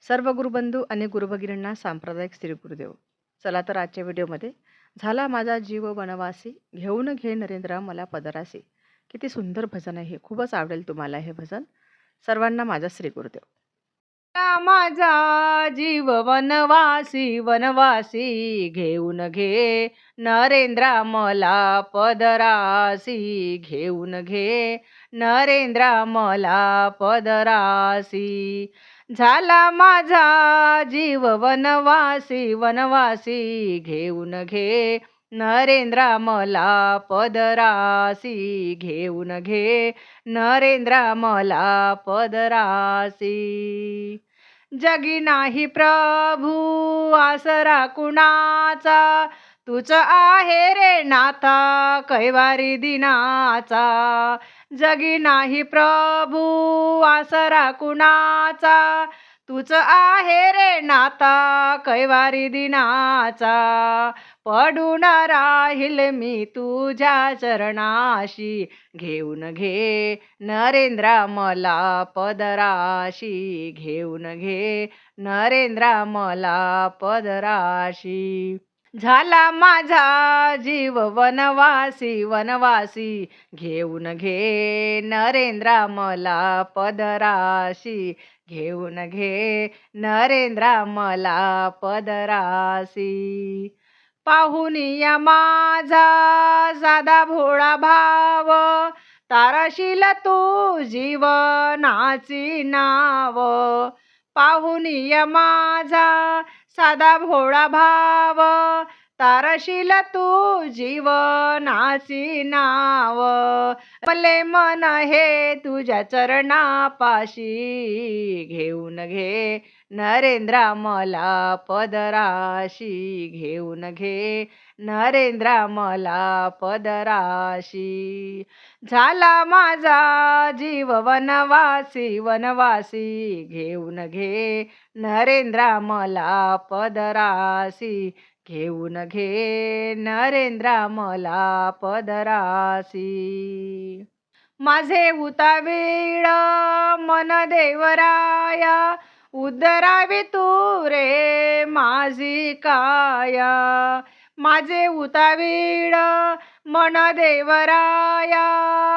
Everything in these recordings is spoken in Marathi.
सर्व गुरुबंधू आणि गुरुभगिनींना सांप्रदायिक श्री गुरुदेव. चला तर आजच्या व्हिडिओमध्ये झाला माझा जीव वनवासी, घेऊन घे नरेंद्र मला पदरासी. किती सुंदर भजन आहे हे. खूपच आवडेल तुम्हाला हे भजन. सर्वांना माझा श्री गुरुदेव. माझा जीव वनवासी वनवासी, घेऊन घे नरेंद्र मला पदरासी. घेऊन घे नरेंद्र मला पदरासी. झाला माझा जीव वनवासी वनवासी, घेऊन घे नरेंद्र मला पदरासी. घेऊन घे नरेंद्र मला पदरासी. जगी नाही प्रभू आसरा कुणाचा, तूच आहे रे नाथा कैवारी दिनाचा. जगी नाही प्रभू आसरा कुणाचा, तूच आहे रे नाथा कैवारी दिनाचा. पडून राहील मी तुझ्या चरणाशी, घेऊन घे नरेंद्र मला पदराशी. घेऊन घे नरेंद्र मला पदराशी. झाला माझा जीव वनवासी वनवासी, घेऊन घे नरेंद्र मला पदराशी. घेऊन घे नरेंद्र मला पदरासी. पाहुनिया माझा साधा भोळा भाव, तारशील तू जीवनाची नाव. पाहुनिया माझा साधा भोळा भाव, तारशील तू जीवनाची नाव. आपले मन हे तुझ्या चरणापाशी, घेऊन घे नरेंद्र मला पदराशी. घेऊन घे नरेंद्र मला पदराशी. झाला माझा जीव वनवासी वनवासी, घेऊन घे नरेंद्र मला पदरासी. घेऊन घे नरेंद्र मला पदरासी. माझे उतावीळ मन देवराया, उद्धरावी तू रे माझी काया. माझे उतावीळ मन देवराया,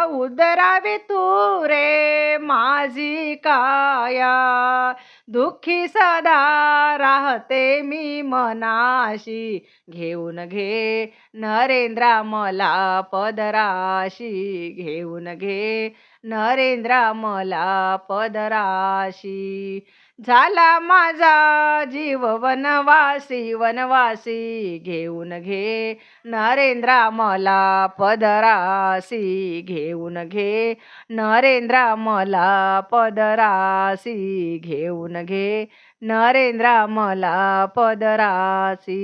उद्धरावी तू रे माझी काया. दुःखी सदा राहते मी मनाशी, घेऊन घे नरेंद्र मला पदराशी. घेऊन घे नरेंद्र मला पदराशी. झाला माझा जीव वनवासी वनवासी, घेऊन घे नरेंद्र मला पदरासी. घेऊन घे नरेंद्र मला पदरासी. घेऊन घे नरेंद्र मला पदरासी.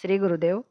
श्री गुरुदेव.